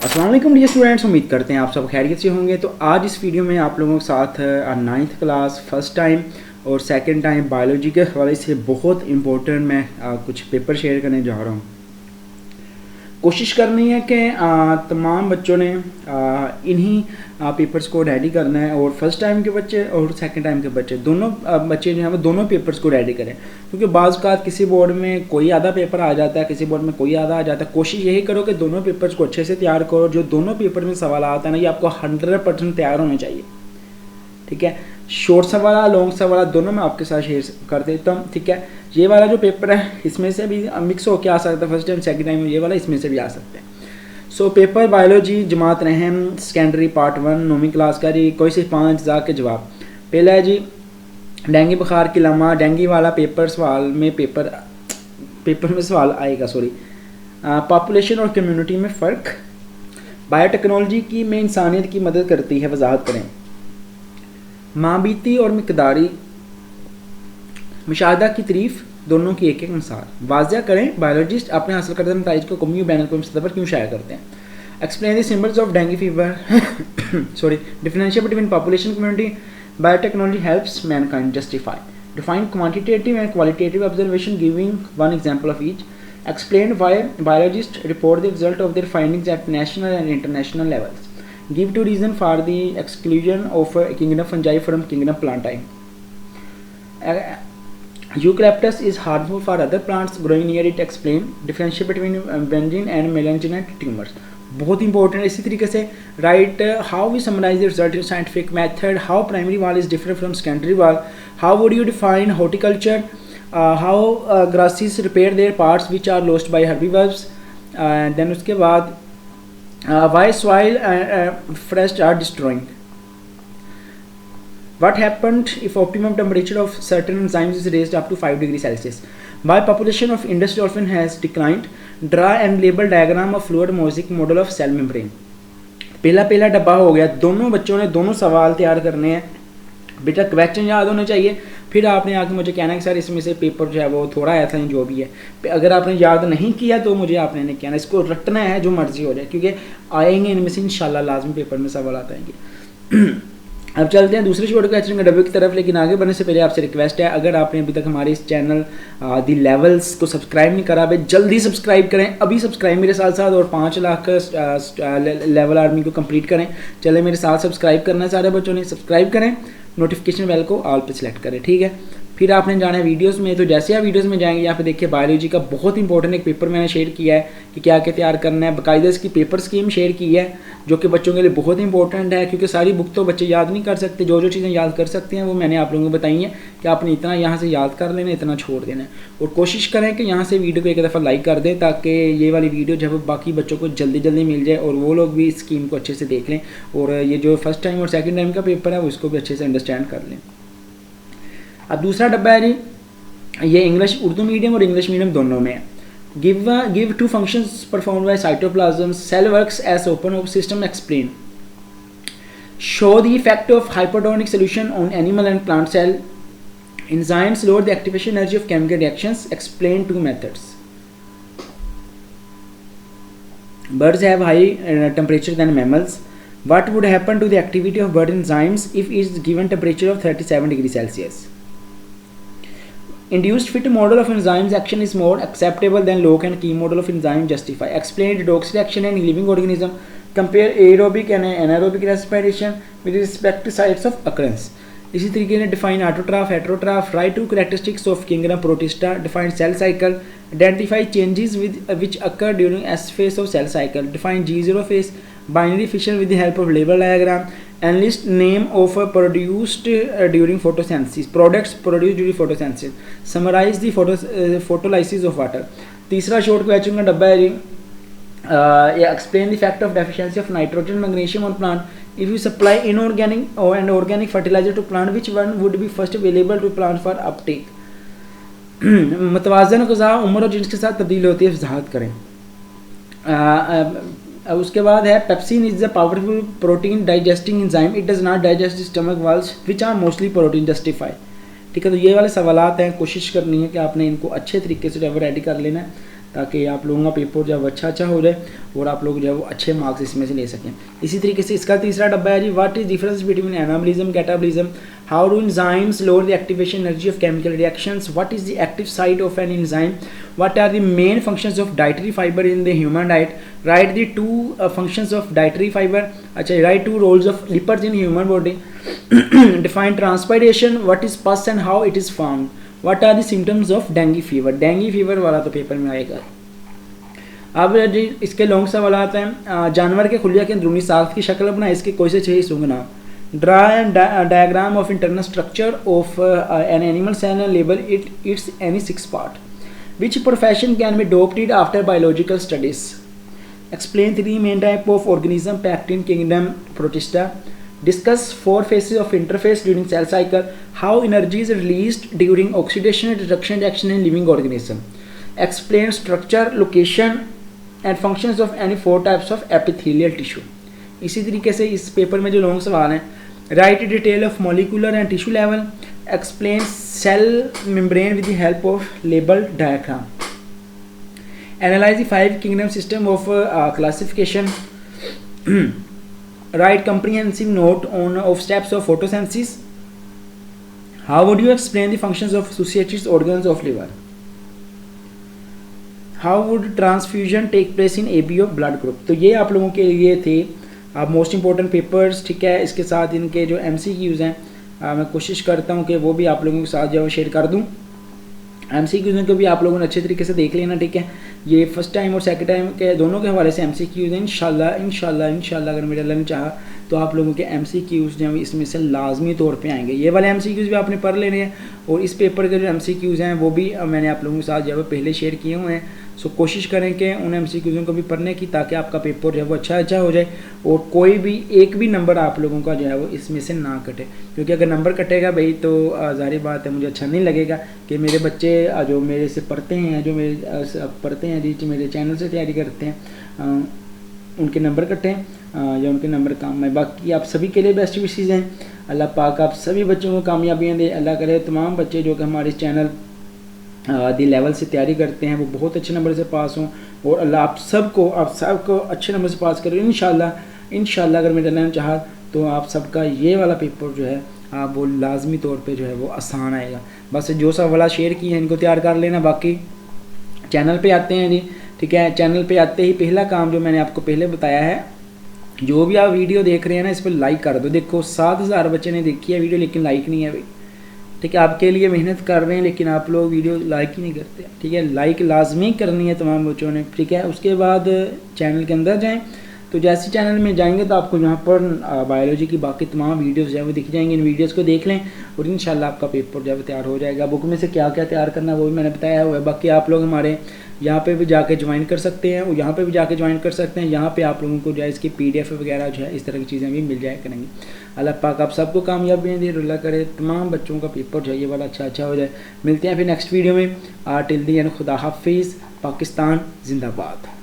अस्सलाम वालेकुम dear students, उम्मीद करते हैं आप सब खैरियत से होंगे। तो आज इस वीडियो में आप लोगों के साथ 9th क्लास फर्स्ट टाइम और सेकंड टाइम बायोलॉजी के हवाले से बहुत इंपॉर्टेंट मैं कुछ पेपर शेयर करने जा रहा हूँ। कोशिश करनी है कि तमाम बच्चों ने इन्हीं पेपर्स को रेडी करना है और फर्स्ट टाइम के बच्चे और सेकंड टाइम के बच्चे दोनों बच्चे जो हैं वो दोनों पेपर्स को रेडी करें, क्योंकि बाज़ का किसी बोर्ड में कोई आधा पेपर आ जाता है, किसी बोर्ड में कोई आधा आ जाता है। कोशिश यही करो कि दोनों पेपर्स को अच्छे से तैयार करो। जो दोनों पेपर में सवाल आता है ना, ये आपको 100% तैयार होने चाहिए, ठीक है। शॉर्ट सवाल लॉन्ग सवाल दोनों मैं आपके साथ शेयर कर देता हूँ, ठीक है। ये वाला जो पेपर है इसमें से भी मिक्स होकर आ सकता है, फर्स्ट टाइम सेकंड टाइम ये वाला इसमें से भी आ सकते हैं। सो पेपर बायोलॉजी जमात रहम सेकेंडरी पार्ट 1 9वीं क्लास का जी। कोई से 5 अज़ा के जवाब। पहला है जी डेंगू बुखार की लम्हा। डेंगू वाला पेपर में सवाल आएगा, सॉरी। पॉपुलेशन और कम्युनिटी में फ़र्क। बायोटेक्नोलॉजी की में इंसानियत की मदद करती है, वजाहत करें। माबीती और मिकदारी मुशाहदा की तारीफ, दोनों की एक एक मिसाल। वाज़ह करें बायोलॉजिस्ट अपने हासिल करदे नताइज को कौमी बैन अवी सतह पर क्यों शाया करते हैं। Explain the symbols of dengue fever sorry. Differentiate between population community. Biotechnology helps mankind justify. Define quantitative and qualitative observation giving one example of each. Explain why biologist report the result of their findings at national and international levels. Give 2 reason for the exclusion of kingdom fungi from kingdom plantae. Eucalyptus is harmful for other plants growing near it. Explain differentiate between benign and malignant tumors. बहुत important. इसी तरीके से write how we summarise the result in scientific method. How primary wall is different from secondary wall. How would you define horticulture. How grasses repair their parts which are lost by herbivores. Then उसके बाद why soil fresh are destroying. What happened if optimum temperature of certain enzymes is raised up to 5 degrees Celsius? Why population of Indus dolphin has declined? Draw and label diagram of fluid mosaic model of cell membrane. पहला डब्बा हो गया। दोनों बच्चों ने दोनों सवाल तैयार करने हैं। बेटा क्वेश्चन याद होने चाहिए, फिर आपने आके मुझे कहना है कि सर इसमें से पेपर जो है वो थोड़ा आया था, जो भी है। अगर आपने याद नहीं किया तो मुझे आपने नहीं कहना, इसको रटना है जो मर्जी हो जाए, क्योंकि आएंगे इनमें से इंशाल्लाह लाजमी पेपर में सवाल आते आएंगे। अब चलते हैं दूसरे छोटे क्वेश्चन के डब्बे की तरफ, लेकिन आगे बढ़ने से पहले आपसे रिक्वेस्ट है, अगर आपने अभी तक हमारे इस चैनल दी लेवल्स को सब्सक्राइब नहीं करा भाई जल्दी सब्सक्राइब करें, अभी सब्सक्राइब मेरे साथ साथ, और 5 लाख लेवल आर्मी को कंप्लीट करें। चले मेरे साथ सब्सक्राइब करना है सारे बच्चों ने, सब्सक्राइब करें, नोटिफिकेशन बेल को ऑल पे सिलेक्ट करें, ठीक है। फिर आपने जाना है वीडियोस में। तो जैसे आप वीडियोस में जाएंगे यहाँ पे देखिए बायोलॉजी का बहुत इंपॉर्टेंट एक पेपर मैंने शेयर किया है कि क्या क्या तैयार करना है। बाकायदा इसकी पेपर स्कीम शेयर की है जो कि बच्चों के लिए बहुत इंपॉर्टेंट है, क्योंकि सारी बुक तो बच्चे याद नहीं कर सकते। जो चीज़ें याद कर सकते हैं वो मैंने आप लोगों को बताई हैं कि आपने इतना यहाँ से याद कर लेना, इतना छोड़ देना है। और कोशिश करें कि यहाँ से वीडियो को एक दफ़ा लाइक कर दें ताकि ये वाली वीडियो जब बाकी बच्चों को जल्दी जल्दी मिल जाए और वो लोग भी इस स्कीम को अच्छे से देख लें, और ये जो फर्स्ट टाइम और सेकेंड टाइम का पेपर है वो इसको भी अच्छे से अंडरस्टैंड कर लें। अब दूसरा डब्बा है जी, ये इंग्लिश उर्दू मीडियम और इंग्लिश मीडियम दोनों में है। Give 2 functions performed by cytoplasm. Cell works as open system. Explain. Show the effect of hypotonic solution on animal and plant cell. Enzymes lower the activation energy of chemical reactions. Explain 2 methods. Birds have high temperature than mammals. What would happen to the activity of bird enzymes if it is given temperature of 37 degrees Celsius? Induced fit model of enzymes action is more acceptable than log and key model of enzyme justify. Explain redox reaction in living organism. Compare aerobic and anaerobic respiration with respect to sites of occurrence. इसी तरीके से define autotroph, heterotroph. Write 2 characteristics of kingdom Protista. Define cell cycle. Identify changes which occur during S phase of cell cycle. Define G0 phase. Binary fission with the help of label diagram. And list name of produced during photosynthesis. Products produced during photosynthesis. Summarize the photolysis of water. तीसरा short question का डब्बा है जी, explain the fact of deficiency of nitrogen magnesium on plant. If you supply inorganic and organic fertilizer to plant, which one would be first available to plant for uptake? मतवाज़न ग़िज़ा उम्र और jeans के साथ तब्दील होती है, वज़ाहत करें। उसके बाद है pepsin is the powerful protein digesting enzyme. It does not digest stomach walls which are mostly protein justify, ठीक है। तो ये वाले सवालात हैं, कोशिश करनी है कि आपने इनको अच्छे तरीके से रेडी कर लेना है ताकि आप लोगों का पेपर जो है अच्छा हो जाए और आप लोग जो है वो अच्छे मार्क्स इसमें से ले सकें। इसी तरीके से इसका तीसरा डब्बा है जी, what is difference between anabolism catabolism, how do enzymes lower the activation energy of chemical reactions, what is the active site of an enzyme, what are the main functions of dietary fibre in the human diet, write the two functions of dietary fibre, अच्छा write two roles of lipids in human body, define transpiration, what is pus and how it is formed, what are the symptoms of dengue fever. Dengue fever वाला तो paper में आएगा। अब जी इसके long सवाल आता है, जानवर के खुलिया के अंदरूनी साख्त की शक्ल बनाए, इसके कोई से 6 हिस्सों के नाम, draw and diagram of internal structure of an animal cell and label its any 6 part, which profession can be adopted after biological studies, explain 3 main type of organism, pectin, kingdom, protista, discuss 4 phases of interface during cell cycle, how energy is released during oxidation and reduction reaction in living organism, explain structure, location and functions of any 4 types of epithelial tissue। इसी तरीके से इस paper में जो long सवाल हैं, write detail of molecular and tissue level, explain cell membrane with the help of label diagram, analyse the 5 kingdom system of classification, write comprehensive note on of steps of photosynthesis, how would you explain the functions of associated organs of liver, how would transfusion take place in AB of blood group। तो ये आप लोगों के लिए थे आप most important papers, ठीक है। इसके साथ इनके जो MCQs हैं मैं कोशिश करता हूँ कि वो भी आप लोगों के साथ जो शेयर कर दूँ। MCQs को भी आप लोगों ने अच्छे तरीके से देख लेना, ठीक है। ये फर्स्ट टाइम और सेकंड टाइम के दोनों के हवाले से MCQs हैं। इंशाल्लाह अगर मेरे अल्लाह ने चाहा तो आप लोगों के MCQs जो हैं इसमें से लाजमी तौर पे आएंगे। ये वाले MCQs भी आपने पढ़ लेने हैं और इस पेपर के जो MCQs हैं वो भी मैंने आप लोगों के साथ जो है पहले शेयर किए हुए हैं। सो कोशिश करें कि उन MCQs को भी पढ़ने की, ताकि आपका पेपर जो है वो अच्छा हो जाए और कोई भी एक भी नंबर आप लोगों का जो है वो इसमें से ना कटे, क्योंकि अगर नंबर कटेगा भाई तो ज़ाहिर बात है मुझे अच्छा नहीं लगेगा कि मेरे बच्चे जो मेरे से पढ़ते हैं, जो मेरे पढ़ते हैं जी, मेरे चैनल से तैयारी करते हैं, उनके नंबर कटें या उनके नंबर काम है। बाकी आप सभी के लिए बेस्ट विशेज़ हैं। अल्लाह पाक आप सभी बच्चों को कामयाबियाँ दे। अल्लाह करे तमाम बच्चे जो कि हमारे इस चैनल दी लेवल से तैयारी करते हैं वो बहुत अच्छे नंबर से पास हों और अल्लाह आप सबको अच्छे नंबर से पास करें इंशाल्लाह। अगर मेरा नाम चाहा तो आप सबका ये वाला पेपर जो है आप वो लाजमी तौर पे जो है वो आसान आएगा। बस जो सवाल शेयर किए हैं इनको तैयार कर लेना। बाकी चैनल पे आते हैं जी, ठीक है। चैनल पे आते ही पहला काम जो मैंने आपको पहले बताया है, जो भी आप वीडियो देख रहे हैं ना इस पर लाइक कर दो। देखो 7000 बच्चे ने देखी है वीडियो लेकिन लाइक नहीं है भाई, ठीक है। आपके लिए मेहनत कर रहे हैं लेकिन आप लोग वीडियो लाइक ही नहीं करते, ठीक है। लाइक लाजमी करनी है तमाम बच्चों ने, ठीक है। उसके बाद चैनल के अंदर जाएं, तो जैसे चैनल में जाएंगे तो आपको यहाँ पर बायोलॉजी की बाकी तमाम वीडियोस जो है वो दिख जाएंगे। इन वीडियोस को देख लें और इंशाल्लाह आपका पेपर जो है वो तैयार हो जाएगा। बुक में से क्या क्या तैयार करना है वो भी मैंने बताया हुआ है। बाकी आप लोग हमारे यहाँ पे भी जाके ज्वाइन कर सकते हैं और यहाँ पे भी जाके ज्वाइन कर सकते हैं। यहाँ पे आप लोगों को जो है इसकी PDF वगैरह जो है इस तरह की चीज़ें भी मिल जाया करेंगी। अल्लाह पाक आप सबको कामयाबी दे, अल्लाह करे तमाम बच्चों का पेपर जो है ये वाला अच्छा हो जाए। मिलते हैं फिर नेक्स्ट वीडियो में। टिल दी एंड खुदा हाफिज़। पाकिस्तान जिंदाबाद।